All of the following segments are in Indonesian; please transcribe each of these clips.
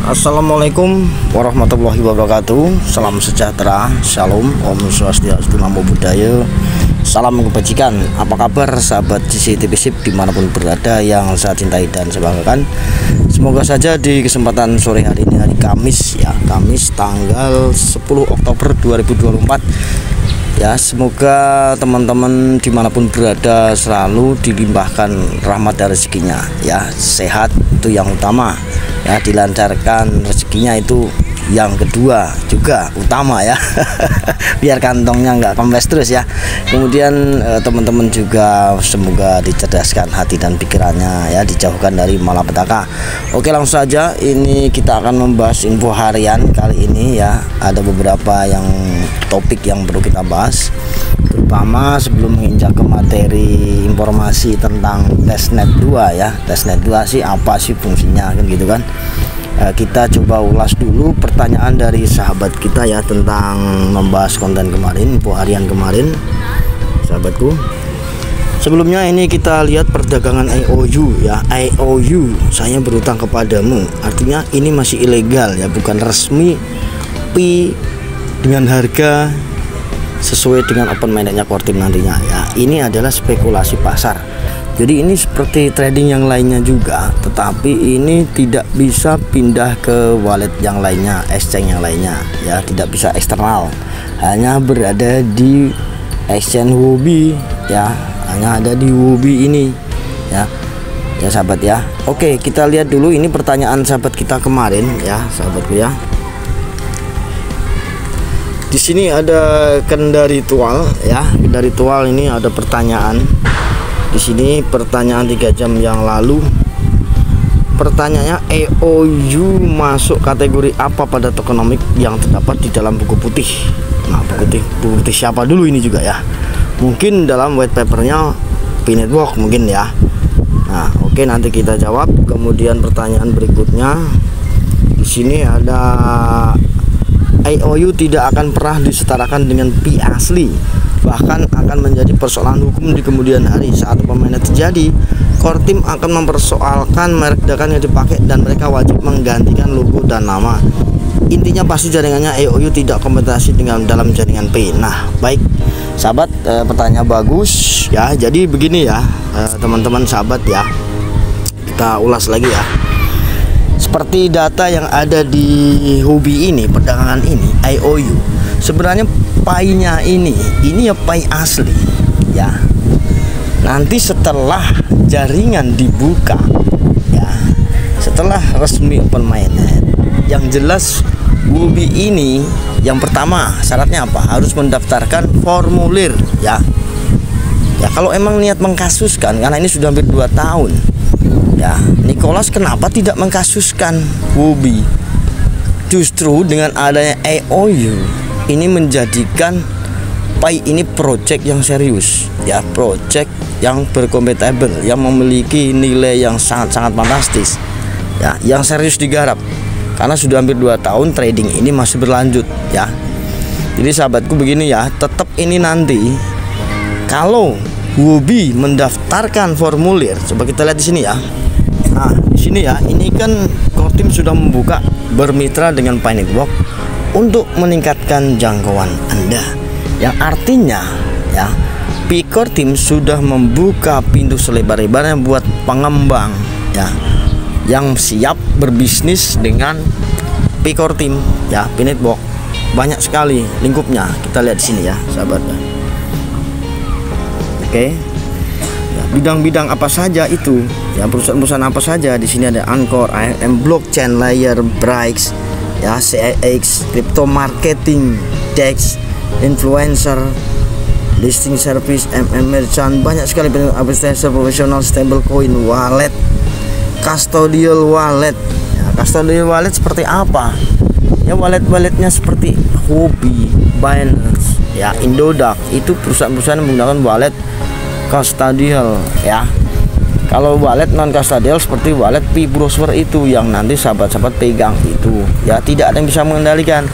Assalamualaikum warahmatullahi wabarakatuh. Salam sejahtera, shalom, om swastiastu, namo buddhaya, salam kebajikan. Apa kabar sahabat CCTV SIP dimanapun berada yang saya cintai dan saya banggakan. Semoga saja di kesempatan sore hari ini, hari Kamis ya, Kamis tanggal 10 Oktober 2024 ya, semoga teman-teman dimanapun berada selalu dilimpahkan rahmat dan rezekinya ya, sehat itu yang utama ya, dilancarkan rezekinya itu yang kedua juga utama ya biar kantongnya nggak kempes terus ya. Kemudian teman-teman juga semoga dicerdaskan hati dan pikirannya ya, dijauhkan dari malapetaka. Oke, langsung saja ini kita akan membahas info harian kali ini ya. Ada beberapa yang topik yang perlu kita bahas, terutama sebelum menginjak ke materi informasi tentang testnet 2 ya. Testnet 2 sih apa sih fungsinya kan gitu kan. Kita coba ulas dulu pertanyaan dari sahabat kita ya tentang membahas konten kemarin, info harian kemarin sahabatku. Sebelumnya ini kita lihat perdagangan IOU ya. IOU, saya berutang kepadamu, artinya ini masih ilegal ya, bukan resmi Pi dengan harga sesuai dengan open mindednya Kortim nantinya ya. Ini adalah spekulasi pasar, jadi ini seperti trading yang lainnya juga, tetapi ini tidak bisa pindah ke wallet yang lainnya, exchange yang lainnya ya, tidak bisa eksternal, hanya berada di exchange Huobi ya, hanya ada di Huobi ini ya sahabat ya. Oke, kita lihat dulu ini pertanyaan sahabat kita kemarin ya sahabatku ya. Di sini ada Kendari Ritual ya, Kendari Ritual ini ada pertanyaan. Di sini pertanyaan 3 jam yang lalu. Pertanyaannya, IOU masuk kategori apa pada tokenomik yang terdapat di dalam buku putih? Nah, buku putih siapa dulu ini juga ya? Mungkin dalam white papernya P-Network mungkin ya. Nah, oke, nanti kita jawab. Kemudian pertanyaan berikutnya, di sini ada IOU tidak akan pernah disetarakan dengan Pi asli, bahkan akan menjadi persoalan hukum di kemudian hari. Saat pemainnya terjadi, Kortim akan mempersoalkan merek dagang yang dipakai dan mereka wajib menggantikan logo dan nama. Intinya pasti jaringannya IOU tidak kompensasi dengan dalam jaringan P. Nah, baik sahabat, pertanyaan bagus ya. Jadi begini ya teman-teman sahabat ya, kita ulas lagi ya. Seperti data yang ada di Huobi ini, perdagangan ini IOU, sebenarnya painya ini ya pai asli ya. Nanti setelah jaringan dibuka ya, setelah resmi open mainnet, yang jelas Huobi ini yang pertama syaratnya apa? Harus mendaftarkan formulir ya. Ya kalau emang niat mengkasuskan, karena ini sudah hampir 2 tahun ya, Nicholas kenapa tidak mengkasuskan Huobi? Justru dengan adanya IOU ini menjadikan Pai ini project yang serius ya, project yang berkompatibel, yang memiliki nilai yang sangat-sangat fantastis ya, yang serius digarap, karena sudah hampir 2 tahun trading ini masih berlanjut ya. Jadi sahabatku begini ya, tetap ini nanti kalau Huobi mendaftarkan formulir, coba kita lihat di sini ya. Nah, di sini ya, ini kan Kortim sudah membuka bermitra dengan P-Network untuk meningkatkan jangkauan Anda. Yang artinya ya, Pi Kortim sudah membuka pintu selebar-lebarnya buat pengembang ya, yang siap berbisnis dengan Pi Kortim ya, P-Network. Banyak sekali lingkupnya. Kita lihat di sini ya, sahabat. Oke. Ya, bidang-bidang apa saja itu ya, perusahaan-perusahaan apa saja. Di sini ada Anchor, AMM, blockchain layer, Brix ya, CX, crypto marketing, DEX, influencer, listing service, merchant, banyak sekali aplikasi profesional, stablecoin, wallet, custodial wallet ya. Custodial wallet seperti apa ya? Walletnya seperti Huobi, Binance ya, Indodax, itu perusahaan-perusahaan yang menggunakan wallet custodial ya. Kalau wallet non custodial seperti wallet Pi Browser itu yang nanti sahabat-sahabat pegang itu ya, tidak ada yang bisa mengendalikan.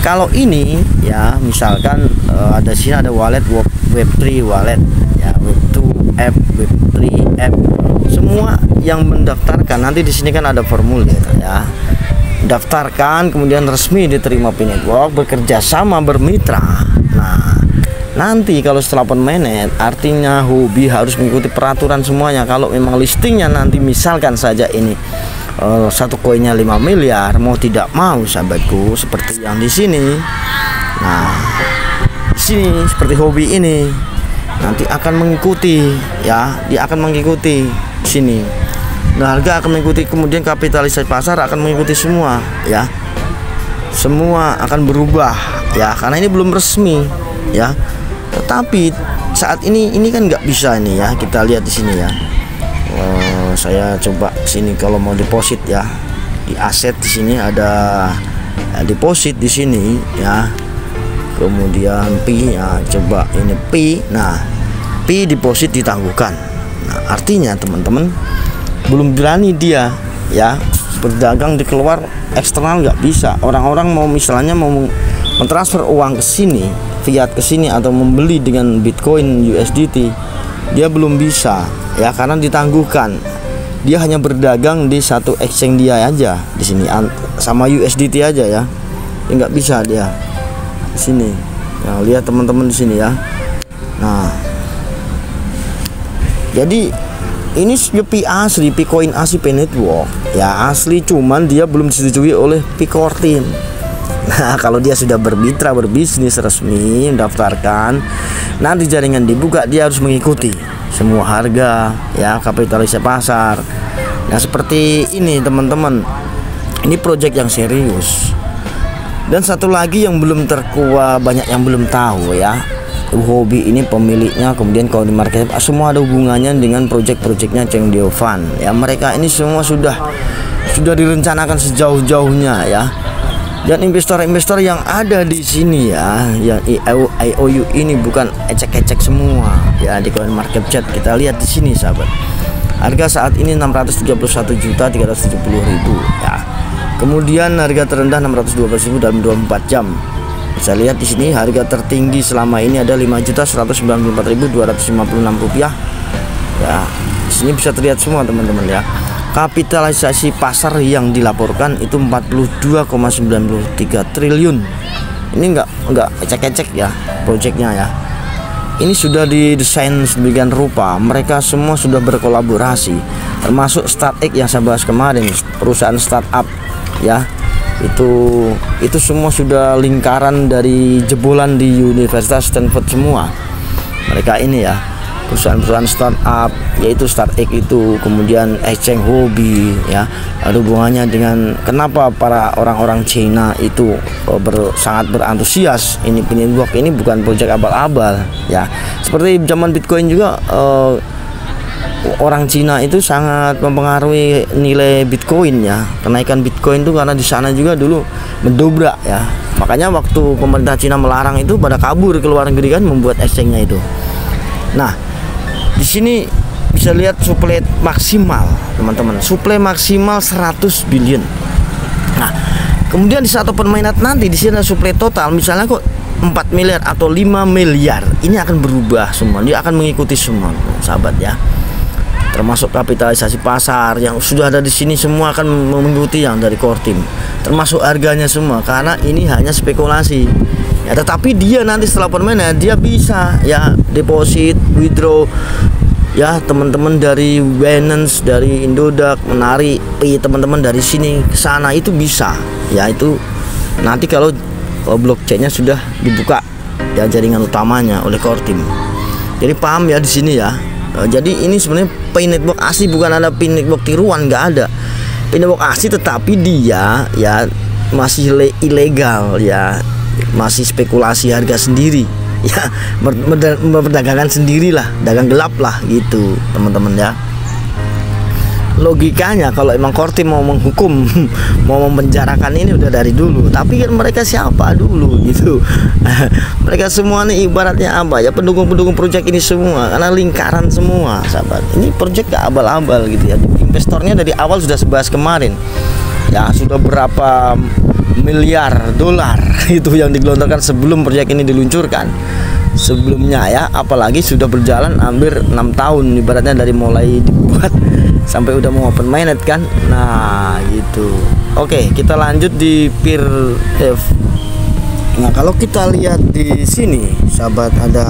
Kalau ini ya, misalkan ada sini ada wallet Web3 wallet ya, Web2 app, Web3 app, semua yang mendaftarkan nanti di sini kan ada formulir ya. daftarkan, kemudian resmi diterima Pi Network, bekerja sama bermitra. Nah, nanti kalau setelah permanet, artinya hobi harus mengikuti peraturan semuanya. Kalau memang listingnya nanti misalkan saja ini satu koinnya 5 miliar, mau tidak mau sahabatku, seperti yang di sini. Nah, di sini seperti hobi ini nanti akan mengikuti, ya, dia akan mengikuti sini. Nah, harga akan mengikuti, kemudian kapitalisasi pasar akan mengikuti semua, ya. Semua akan berubah, ya, karena ini belum resmi, ya. Tetapi saat ini kan nggak bisa ini, ya. Kita lihat di sini, ya. Saya coba sini kalau mau deposit, ya, di aset di sini ada deposit di sini, ya. Kemudian Pi, ya, coba ini Pi. Nah, Pi deposit ditangguhkan. Nah, artinya teman-teman belum berani dia, ya, berdagang di keluar eksternal nggak bisa. Orang-orang mau misalnya mau mentransfer uang ke sini, fiat ke sini, atau membeli dengan Bitcoin USDT, dia belum bisa, ya, karena ditangguhkan. Dia hanya berdagang di satu exchange dia aja di sini sama USDT aja, ya. Dia nggak bisa dia di sini. Nah, lihat teman-teman di sini, ya. Nah, jadi ini Pi asli, Picoin asli Pi Network, ya, asli, cuman dia belum disetujui oleh Picortim. Nah, kalau dia sudah bermitra, berbisnis resmi, daftarkan, nanti jaringan dibuka, dia harus mengikuti semua harga, ya, kapitalisasi pasar. Nah, seperti ini teman-teman, ini proyek yang serius. Dan satu lagi yang belum terkuat, banyak yang belum tahu, ya, hobi ini pemiliknya, kemudian kalau di market semua ada hubungannya dengan proyek-proyeknya Cheng Diovan, ya. Mereka ini semua sudah direncanakan sejauh-jauhnya, ya. Dan investor-investor yang ada di sini, ya, yang IOU ini bukan ecek-ecek semua, ya. Di coin market chat kita lihat di sini, sahabat. Harga saat ini 631.370.000, ya. Kemudian harga terendah 612.000 dalam 24 jam. Bisa lihat di sini harga tertinggi selama ini ada 5.194.256 rupiah. Ya, di sini bisa terlihat semua teman-teman, ya. Kapitalisasi pasar yang dilaporkan itu 42,93 triliun. Ini enggak ecek-ecek, ya, proyeknya, ya. Ini sudah didesain sedemikian rupa. Mereka semua sudah berkolaborasi, termasuk StartX yang saya bahas kemarin, perusahaan startup, ya. Itu semua sudah lingkaran dari jebolan di Universitas Stanford semua. Mereka ini, ya, perusahaan-perusahaan startup, yaitu StartX itu, kemudian exchange hobi, ya, ada hubungannya dengan kenapa para orang-orang Cina itu sangat berantusias. Ini Pi Network ini bukan proyek abal-abal, ya. Seperti zaman Bitcoin juga, orang Cina itu sangat mempengaruhi nilai Bitcoin, ya. Kenaikan Bitcoin itu karena di sana juga dulu mendobrak, ya. Makanya waktu pemerintah Cina melarang itu pada kabur ke luar negeri, kan, membuat exchange-nya itu. Nah, di sini bisa lihat suplai maksimal, teman-teman. Suplai maksimal 100 billion. Nah, kemudian di satu permainan nanti di sini ada suplai total, misalnya kok 4 miliar atau 5 miliar. Ini akan berubah semua. Dia akan mengikuti semua, sahabat, ya. Termasuk kapitalisasi pasar yang sudah ada di sini semua akan mengikuti yang dari Cortim. Termasuk harganya semua, karena ini hanya spekulasi. Ya, tetapi dia nanti setelah permainan dia bisa, ya, deposit, withdraw, ya, teman-teman dari Binance, dari Indodax, menarik teman-teman dari sini ke sana itu bisa, ya. Itu nanti kalau blockchainnya sudah dibuka, ya, jaringan utamanya oleh Cortim. Jadi paham, ya, di sini, ya. Jadi ini sebenarnya Pi Network asli, bukan ada Pi Network tiruan, nggak ada. Pi Network asli, tetapi dia, ya, masih ilegal, ya, masih spekulasi harga sendiri, ya, memperdagangkan sendirilah, dagang gelap lah gitu, teman-teman, ya. Logikanya kalau emang Cortim mau menghukum, mau memenjarakan ini udah dari dulu. Tapi kan mereka siapa dulu gitu. Mereka semua nih ibaratnya apa, ya, pendukung-pendukung proyek ini semua, karena lingkaran semua, sahabat. Ini proyek gak abal-abal gitu, ya. Investornya dari awal sudah sebahas kemarin, ya, sudah berapa miliar dolar itu yang digelontorkan sebelum proyek ini diluncurkan. sebelumnya ya, apalagi sudah berjalan hampir 6 tahun ibaratnya dari mulai dibuat sampai udah mau open mainnet kan. Nah gitu. Oke, kita lanjut di Peer Dev. Nah kalau kita lihat di sini sahabat, ada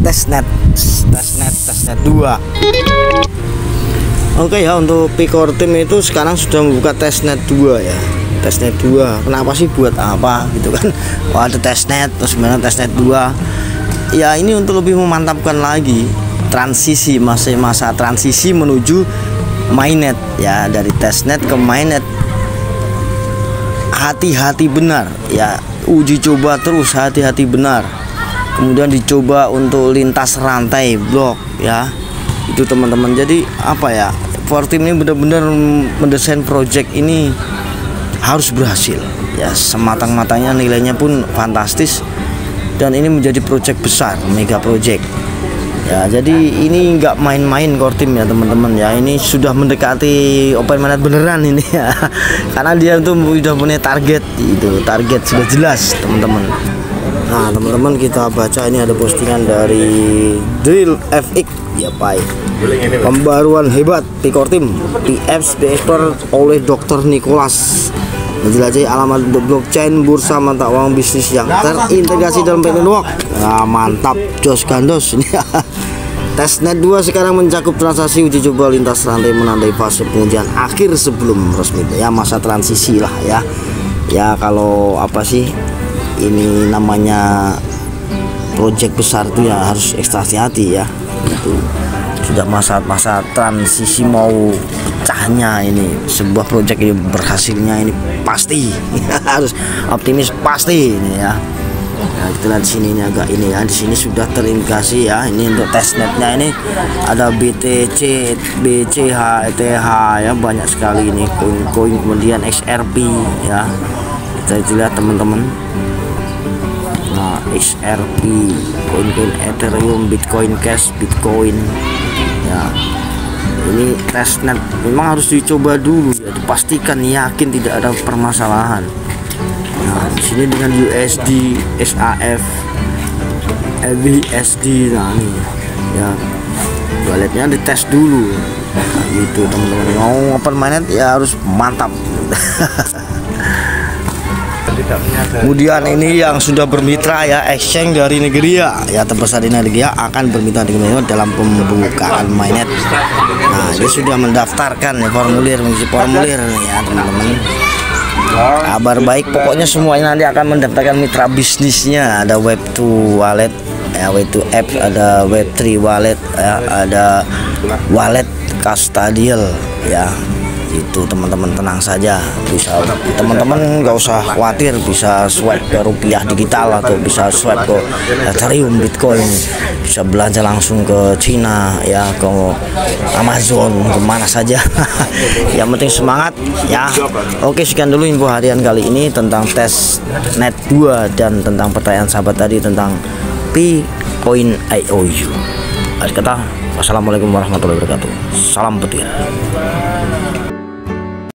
testnet 2. Oke ya, untuk Pi-Core Team itu sekarang sudah membuka testnet 2 ya. Testnet 2 kenapa sih, buat apa gitu kan? Oh ada testnet, terus sebenarnya testnet 2 ya, ini untuk lebih memantapkan lagi transisi, masa transisi menuju mainnet ya, dari testnet ke mainnet. Hati-hati benar ya, uji coba terus, hati-hati benar. Kemudian dicoba untuk lintas rantai blok ya, itu teman-teman. Jadi apa ya, Core Team ini benar-benar mendesain project ini harus berhasil ya, sematang-matangnya, nilainya pun fantastis, dan ini menjadi project besar, mega project ya. Jadi ini nggak main-main Core Team ya teman-teman ya, ini sudah mendekati open mainnet beneran ini ya karena dia tuh sudah punya target, itu target sudah jelas teman-teman. Nah teman-teman, kita baca ini ada postingan dari Drill FX ya, Pak. Pembaruan hebat Pi-Core Team, PFs diekspor oleh Dr. Nicholas, menjelajahi alamat blockchain bursa mata uang bisnis yang terintegrasi dalam network. Nah, mantap, jos gandos ini. Testnet 2 sekarang mencakup transaksi uji coba lintas rantai, menandai fase pengujian akhir sebelum resmi ya, masa transisi lah ya. Ya kalau apa sih, ini namanya project besar tuh ya, harus ekstra hati-hati ya. Itu sudah masa transisi mau pecahnya ini sebuah project ini, berhasilnya ini pasti harus optimis pasti ini ya. Nah, kita lihat sini ini agak ini ya, di sini sudah terintegrasi ya. Ini untuk testnetnya ini ada BTC, BCH, ETH ya, banyak sekali ini koin-koin, kemudian XRP ya. Kita lihat teman-teman. Nah, XRP, koin-koin Ethereum, Bitcoin Cash, Bitcoin ya. Ini testnet memang harus dicoba dulu ya, dipastikan yakin tidak ada permasalahan. Nah, di sini dengan USD, SAF, BSD, nah ini ya, walletnya dites dulu. Nah, gitu teman-teman, mau open mainnet ya harus mantap. Kemudian ini yang sudah bermitra ya, exchange dari Nigeria ya, terbesar di Nigeria akan bermitra dengan dalam pembukaan mainnet. Nah ini sudah mendaftarkan ya, mengisi formulir nih ya teman-teman. Kabar baik, pokoknya semuanya nanti akan mendaftarkan mitra bisnisnya. Ada Web2 wallet ya, Web2 apps, ada Web3 wallet ya, ada wallet custodial ya. Itu teman-teman tenang saja, bisa teman-teman nggak usah khawatir, bisa swipe ke rupiah digital atau bisa swipe ke Ethereum, Bitcoin, bisa belanja langsung ke Cina ya, ke Amazon, kemana saja. Yang penting semangat ya. Oke, sekian dulu info harian kali ini tentang testnet 2 dan tentang pertanyaan sahabat tadi tentang Pi-Coin IOU. Akhir kata, wassalamualaikum warahmatullahi wabarakatuh. Salam petir.